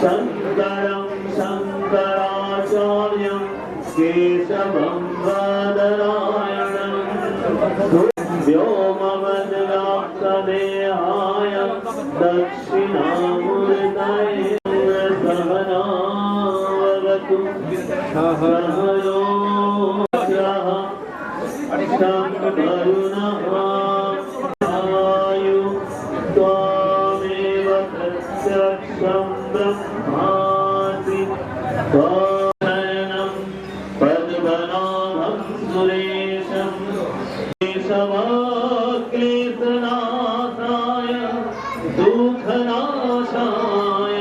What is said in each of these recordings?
शङ्करं शङ्कराचार्यं केशवं बादरायणं व्योमवद्व्याप्तदेहाय दक्षिणामूर्तये सहनावतु सहयो आयु त्वामेव प्रत्यक्षं ब्रह्मासि त्वं पद्मनाभं सुरेशं केशवक्लेशनाशाय दुःखनाशाय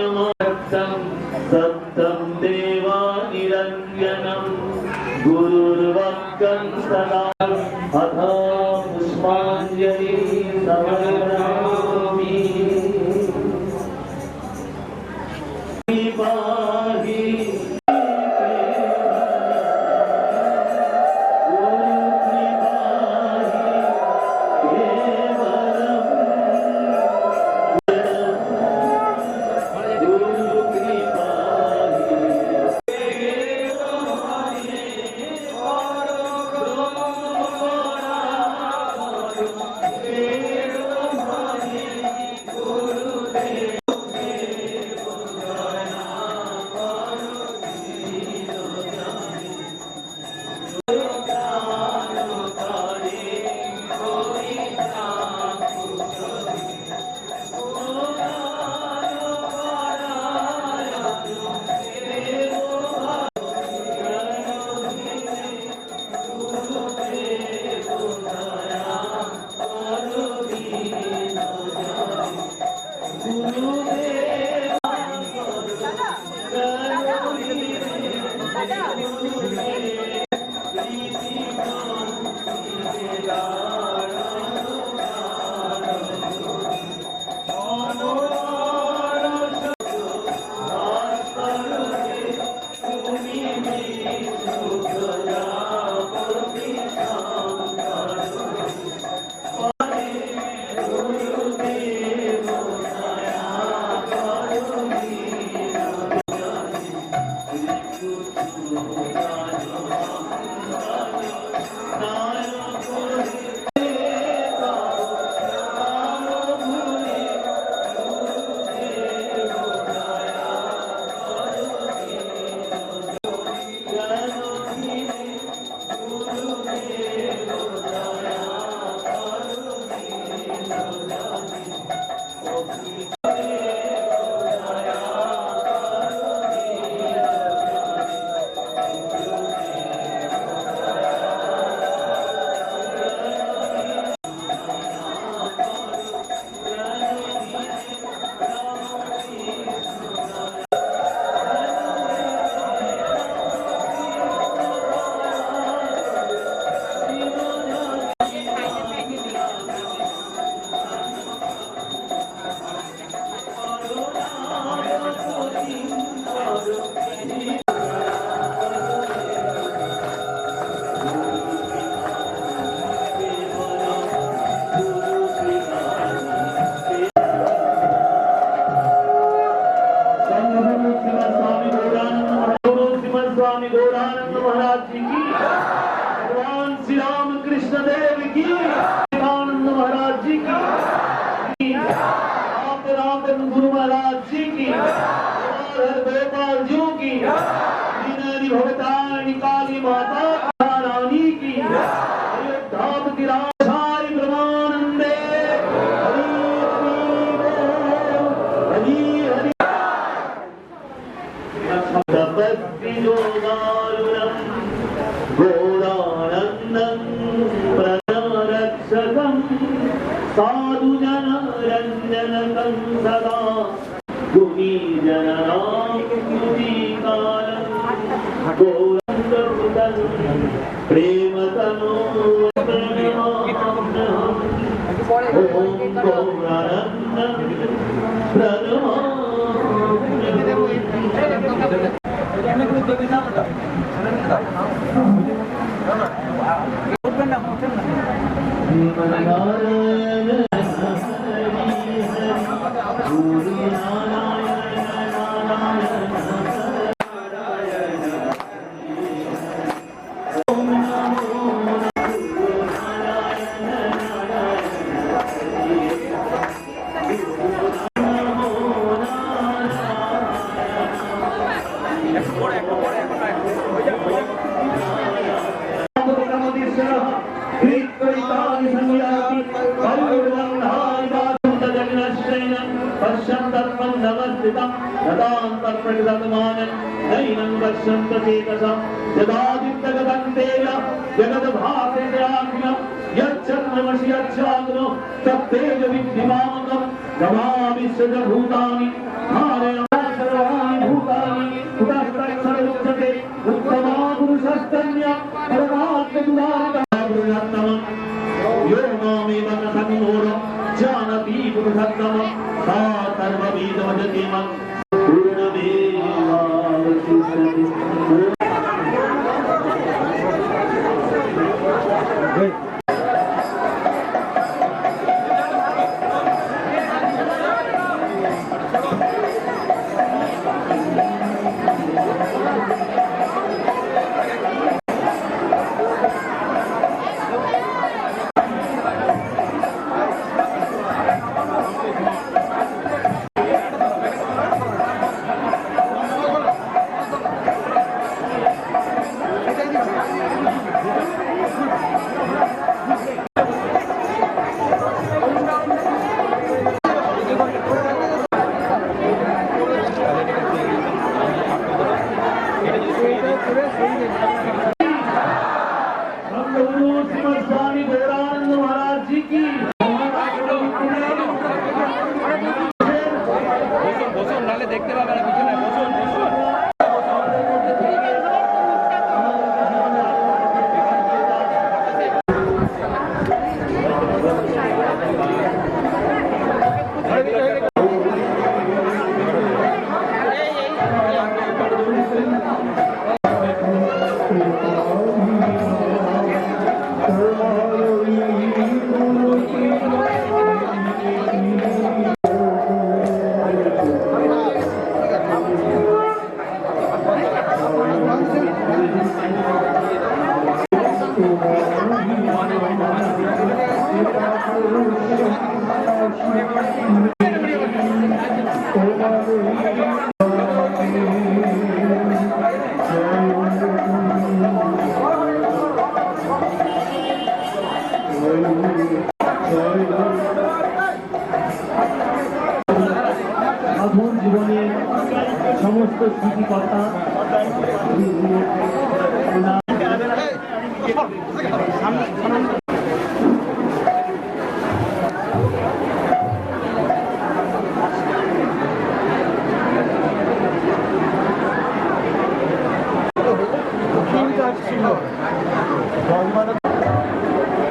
सत्यं देवा निरञ्जनं गुरुर्वक्त्रं सदा अथ पुष्पाञ्जलि समर्पयामि। स्वामी गौरानंद महाराज जी की, भगवान श्री राम कृष्ण देव की, आनंद महाराज जी की, आप गुरु महाराज जी की, गोपाल जी की, दीनहरि भगतारिणी काली माता रानी की, अयोध्या की राधाई ब्रह्मानंदे हरि हरि योगारुणं गौरानन्दं प्रणरक्षकं साधुजनरञ्जनकं सदा गुणीजननां गुणीकालं गौरङ्गं प्रेमतनो गौरानन्दं यदान्तप्रतिदत्तमानं नैनं पश्यन्त चेतसं यदादित्यगतन्तेय जगद्भासेतयाज्ञं यच्चन्द्रमसि यच्चाग्नो तत्तेज विद्धिमामकं नमामि सर्वभूतानि नारायण सर्वाणि भूतानि उदाहरणक्षरोच्यते उत्तमा पुरुषस्तन्य परमात्मदुदारतमं यो मामेव न संगोरं जानति पुरुषोत्तमं सा सर्वविदमजति मम पूर्णमेवावशिष्यते। स्वामी गौरानंद महाराज जी की नाले देखते पाবে না পিছনে বসুন সাধন জীবনের সমস্ত স্মৃতি কথা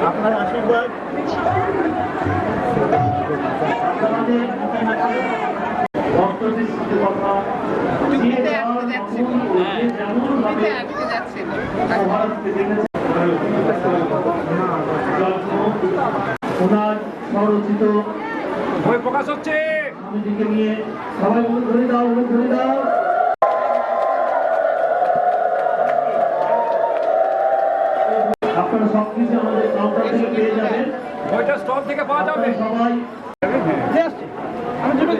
আপনার আশীর্বাদ ওনার স্বরচিত বই প্রকাশ হচ্ছে স্বামীজিকে নিয়ে সবাই ধরে দাও ধরে দাও। আপনারা সবকিছু আমাদের কাউন্টার থেকে পেয়ে যাবেন, বইটা স্টল থেকে পাওয়া যাবে। সবাই আমি দুটো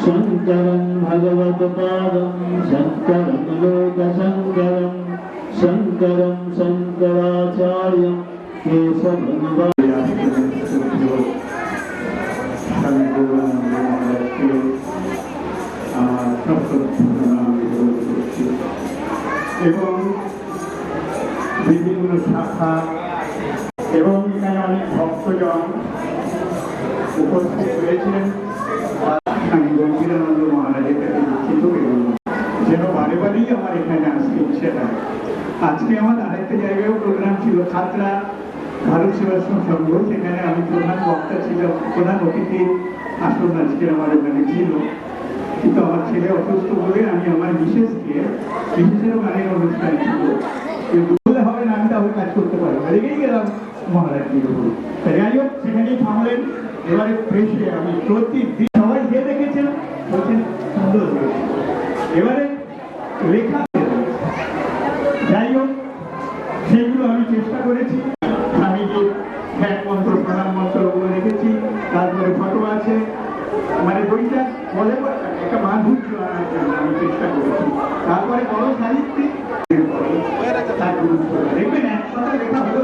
शंकरं भगवत्पादं शंकरं लोकशंकरं शंकरं शंकराचार्यं केशवं এবং বিভিন্ন শাখা এবং এখানে অনেক ভক্তজন উপস্থিত হয়েছিলেন। আমি গম্ভীরানন্দ মহারাজের কাছে দুঃখিত এবং যেন বারে বারেই আমার এখানে আসতে ইচ্ছে হয়। আজকে আমার আরেকটা জায়গায়ও প্রোগ্রাম ছিল, খাতড়া ভারত সেবাশ্রম সংঘ, সেখানে আমি প্রধান বক্তা ছিলাম, প্রধান অতিথির আসন আজকে আমার ওখানে ছিল। কিন্তু আমার ছেলে অসুস্থ বলে আমি আমার বিশেষেরও গানের অনুষ্ঠান ছিল, বললে হবে না, আমি তাহলে কাজ করতে পারবো, রেগেই গেলাম মহারাজজির উপর। যাই হোক, সেখানেই থামলেন। এবারে প্রেসে আমি প্রতিদিন সবাই যে দেখেছেন বলছেন সুন্দর হয়েছে। এবারে লেখা, যাই হোক, সেগুলো আমি চেষ্টা করেছি। আমি যে ধ্যান মন্ত্র প্রণাম মন্ত্র ওগুলো রেখেছি, তারপরে ফটো আছে, মানে বইটা বলে একটা মাধুর্য আনার জন্য আমি চেষ্টা করেছি। তারপরে বড় সাহিত্যিক দেখবেন এক কথা লেখা হলো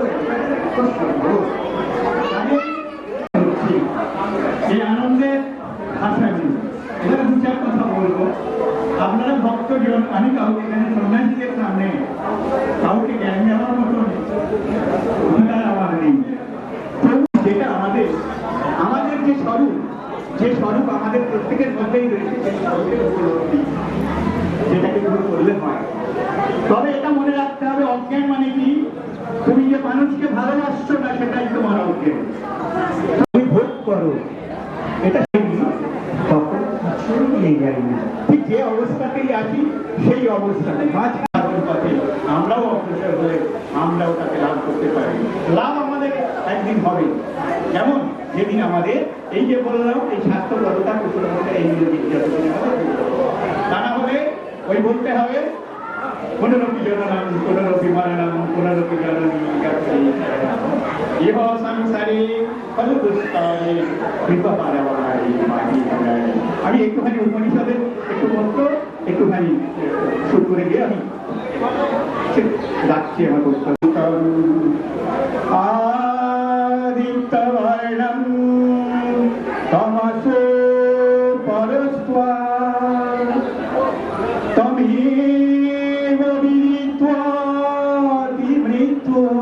এই আনন্দের ভাষা নেই। এবার দু চার কথা বলবো। আপনারা ভক্তজন, আমি কাউকে এখানে সন্ন্যাসীদের সামনে কাউকে জ্ঞান দেওয়ার মতন অধিকার আমার নেই। যেটা আমাদের যে স্বরূপ আমাদের প্রত্যেকের মধ্যেই রয়েছে, সেই স্বরূপের উপলব্ধি, যেটাকে শুরু করলে হয়। তবে এটা মনে রাখতে হবে, অজ্ঞান মানে কি? তুমি যে মানুষকে ভালোবাসছো না, সেটাই তোমার অজ্ঞান। তুমি ভোগ করো, এটা তখন কিছুই নিয়ে যাই না। ঠিক যে অবস্থাতেই আছি সেই অবস্থাতে মাঝখানের পথে আমরাও অগ্রসর হয়ে আমরাও তাকে লাভ করতে পারি। লাভ আমাদের একদিন হবে, যেমন যেদিন আমাদের এই যে বললাম এই স্বাস্থ্যগততা কুশলতা এইগুলো যতদিন আমাদের, তা না হলে ওই বলতে হবে পুনরপি জননাম পুনরপি মরণম পুনরপি জননী ইহ সংসারে ফলপুষ্পায় কৃপাপারায় মাটি। আমি একটুখানি উপনিষদের একটু মন্ত্র একটুখানি শুরু করে দিয়ে আমি রাখছি আমার বক্তব্য। আদিত্যবর্ণম তমসো পরস্ত্বম তমেব বিদিত্বা বিমৃত্যুমেতি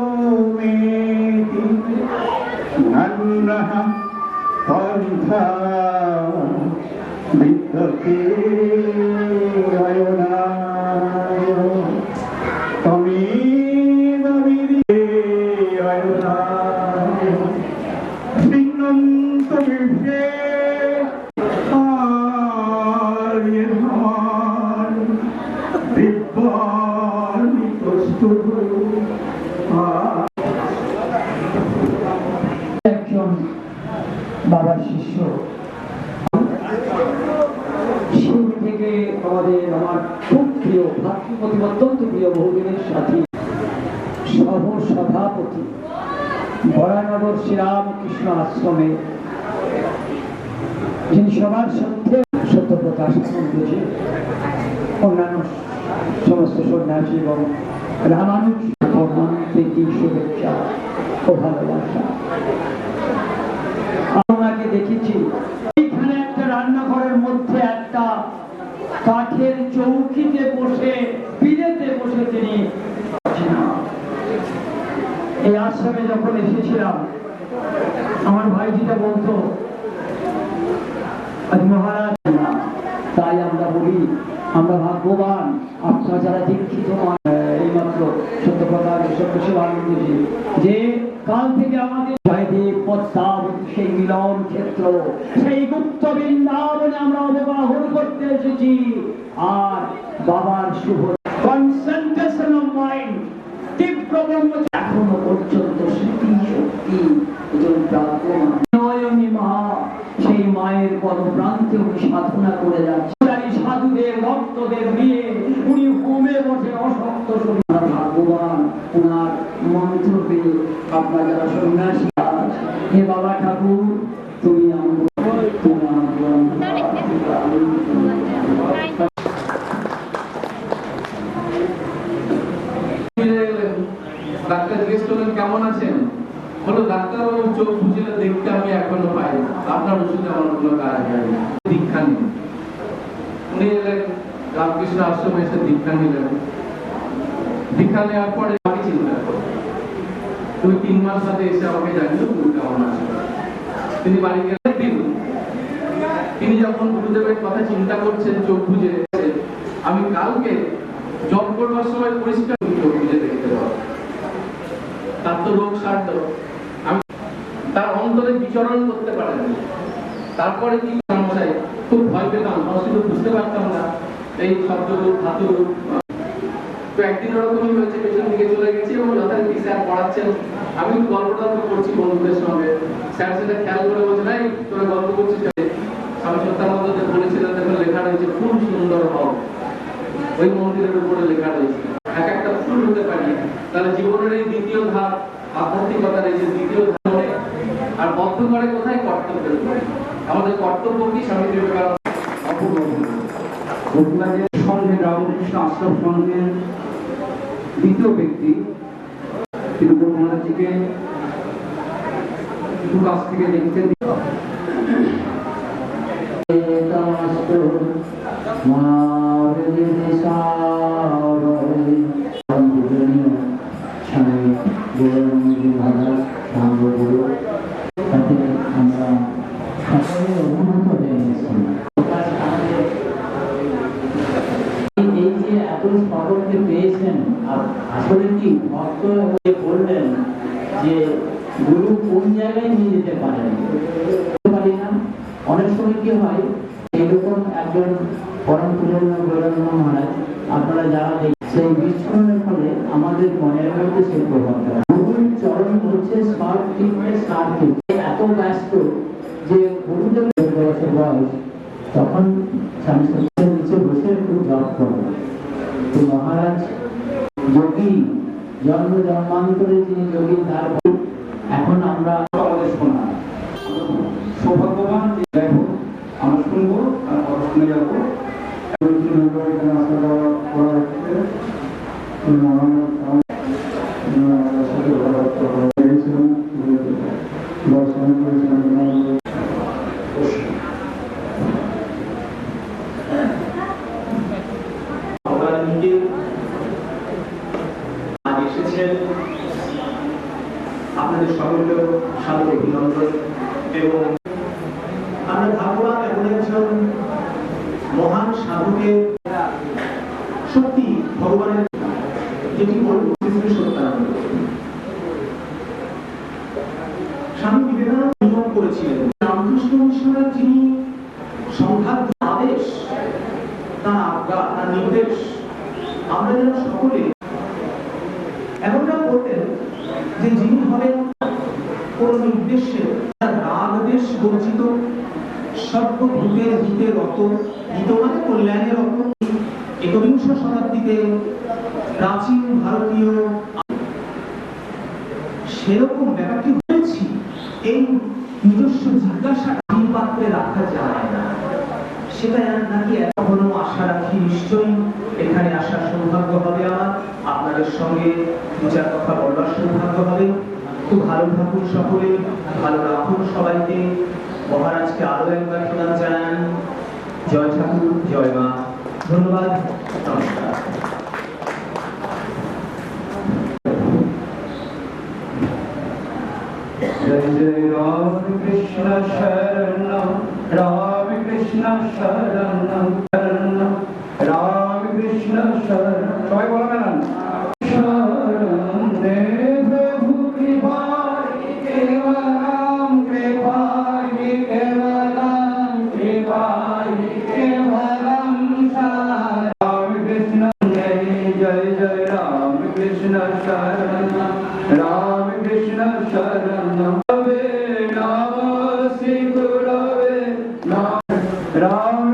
নন্নঃ পন্থা বিদ্যতে অয়নায় তমেব বিদিতে অয়নায় সিন্নন্ত বিশ্বে আর্যভ্রমণ দিব্যানি প্রস্তুত। একজন বাবার শিষ্য, শুরু থেকে আমার খুব প্রিয় ভাতৃপতি, অত্যন্ত প্রিয়, বহুদিনের সাথী, সহ সভাপতি বরানগর শ্রীরামকৃষ্ণ আশ্রমে, যিনি সবার সাথে সত্য প্রকাশ করেছে, অন্যান্য সমস্ত সন্ন্যাসী এবং রামানুজ প্রীতি শুভেচ্ছা ও ভালোবাসা। আপনাকে দেখেছি এইখানে একটা রান্নাঘরের মধ্যে একটা কাঠের চৌকিতে বসে, পিড়েতে বসে তিনি, এই আশ্রমে যখন এসেছিলাম আমার ভাইজিটা বলতো মহারাজ না, তাই আমরা বলি আমরা ভাগ্যবান, আপনারা যারা দীক্ষিত এইমাত্র সত্যপ্রকাশ সত্যশিবানন্দজি, যে কাল থেকে আমাদের জয়দেব পদ্মাবতী সেই মিলন ক্ষেত্র, সেই গুপ্ত বৃন্দাবনে আমরা অবগাহন করতে এসেছি। আর বাবার শুভ কনসেন্ট্রেশন অফ মাইন্ড, তীব্র ব্রহ্ম, এখনো পর্যন্ত স্মৃতি শক্তি সেই মায়ের পদপ্রান্তে উনি সাধনা করে যাচ্ছে। সাধুদের ভক্তদের নিয়ে উনি হোমে বসে অশক্ত ভাগবান আপনার যারা সন্ন্যাসী, হে বাবা ঠাকুর তুমি ডাক্তার জিজ্ঞেস করলেন কেমন আছেন, বলো ডাক্তারবাবু চোখ বুঝলে দেখতে আমি এখনো পাই, আপনার ওষুধে আমার কোনো কাজ হয় না। দীক্ষা নিন। উনি এলেন রামকৃষ্ণ আশ্রমে, এসে দীক্ষা নিলেন। দীক্ষা নেওয়ার পরে আমি চিন্তা করি তুমি 3 মাস আগে এসে আমাকে জানিও তুমি কেমন আছো। তিনি বাড়ি গেলেন দিন, তিনি যখন গুরুদেবের কথা চিন্তা করছেন চোখ বুঝে, আমি কালকে জব করবার সময় পরিষ্কার চোখ বুঝে দেখতে পাবো, তার তো রোগ সারত, আমি তার অন্তরে বিচরণ করতে পারেন। তারপরে কি চাই, খুব ভয় পেতাম, সংস্কৃত বুঝতে পারতাম না, এই শব্দরূপ ধাতুরূপ। তো একদিন ওরকমই হয়েছে, পেছন দিকে চলে গেছি এবং যথারীতি স্যার পড়াচ্ছেন, আমি গল্পটা করছি বন্ধুদের সঙ্গে। স্যার সেটা খেয়াল করে বলছে, নাই তোরা গল্প করছিস। স্বামী সত্যানন্দ বলেছিলেন, দেখুন লেখা রয়েছে ফুল সুন্দর হও, ওই মন্দিরের উপরে লেখা রয়েছে এক একটা ফুল হতে পারি। তাহলে জীবনের এই দ্বিতীয় ধাপ, আধ্যাত্মিকতার এই যে দ্বিতীয় ধাপ, আর বদ্ধ করে কোথায় কর্তব্যের উপরে। আমাদের কর্তব্য কি? স্বামী বিবেকানন্দ সঙ্গে রামকৃষ্ণ আশ্রম সংঘের দ্বিতীয় ব্যক্তি তিরুপতি মহারাজকে দু কাছ থেকে দেখতে পেয়েছেন। আসলে কি ভক্ত বললেন যে গুরু কোন জায়গায় নিয়ে যেতে পারেন পারি না। অনেক সময় কি হয়, এরকম একজন পরম পূজনীয় গৌরাঙ্গ মহারাজ আপনারা যারা সেই বিস্ফোরণের ফলে আমাদের মনের মধ্যে সেই প্রভাব পড়ে। গুরুর চরণ হচ্ছে এত ব্যস্ত যে গুরুদেবের বয়সের বয়স, তখন স্বামী সত্যের নিচে বসে একটু জপ করবে। তো মহারাজ যোগী, জন্ম জন্মান্তরে যিনি যোগী, তার এখন আমরা আমাদের শোনা সৌভাগ্যবান। যাই হোক আমরা শুনবো আর পড়াশোনা যাবো। আপনাদের সকলকে সাদর অভিনন্দন। এবং আমরা ভাগবান এমন একজন মহান সাধুকে সত্যি ভগবানের যেটি বলবো সত্যানন্দ স্বামী বিবেকানন্দ নিয়ম করেছিলেন। রামকৃষ্ণ মিশনের যিনি সংখ্যার আদেশ, তার আজ্ঞা, তার নির্দেশ আমরা যেন সকলে এমনটা করতেন যে যিনি হবেন কোন নির্দেশে রাগ দেশ বঞ্চিত, সর্বভূতের হিতে রত, হিত মানে কল্যাণে রত। একবিংশ শতাব্দীতে প্রাচীন ভারতীয় সেরকম ব্যাপারটি হয়েছি, এই নিজস্ব জিজ্ঞাসা পাত্রে রাখা যায় না, সেটা নাকি এখনো আশা রাখি। নিশ্চয়ই এখানে আসার সৌভাগ্য হবে আমার, আপনাদের সঙ্গে দু চার কথা বলার সৌভাগ্য হবে। খুব ভালো থাকুন সকলে, ভালো রাখুন সবাইকে। মহারাজকে আরো একবার প্রণাম জানান। জয় ঠাকুর, জয় মা। ধন্যবাদ, নমস্কার। जय जय राम कृष्ण शरण राम कृष्ण शरण शरण राम कृष्ण शरण। सबाई बोलबेन शरण दे प्रभु कृपा केवलम कृपा केवलम कृपा केवलम राम कृष्ण। जय जय जय राम कृष्ण शरण राम कृष्ण शरण राम कृष्ण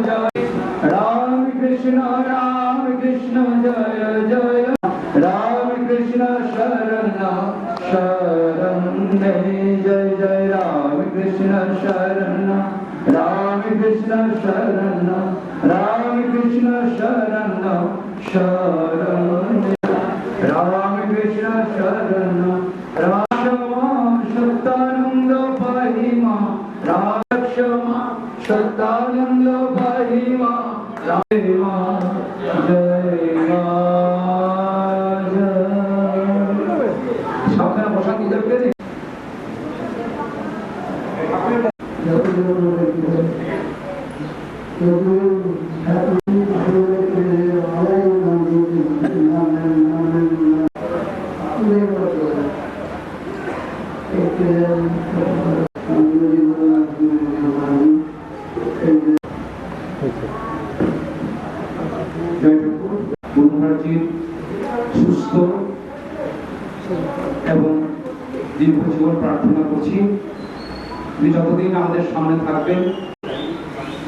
जय राम कृष्ण शरण जय जय राम कृष्ण शरण राम कृष्ण शरण राम कृष्ण शरण शरण राम कृष्ण शरण राक्षमा सत्यानंद महिमा राक्षमा सत्यानंद महिमा रामा जय সাবধানে বসা কি দরকার গুরু মহারাজের সুস্থ এবং দীর্ঘ জীবন প্রার্থনা করছি। তিনি যতদিন আমাদের সামনে থাকবেন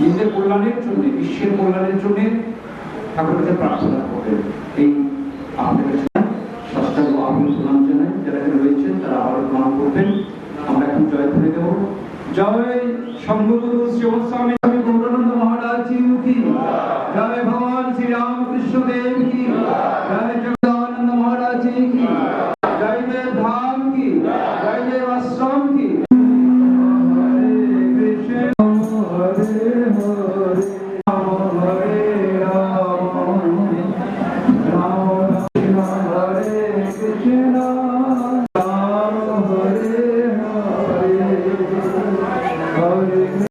নিজের কল্যাণের জন্য, বিশ্বের কল্যাণের জন্য ঠাকুরের কাছে প্রার্থনা করবেন। এই আমাদের সাষ্টাঙ্গ আবির প্রণাম জানাই। যারা এখানে রয়েছেন তারা আবার প্রণাম করবেন। আমরা এখন জয় করে দেব। জয় শম্ভুগুরু শ্রীমৎ স্বামী।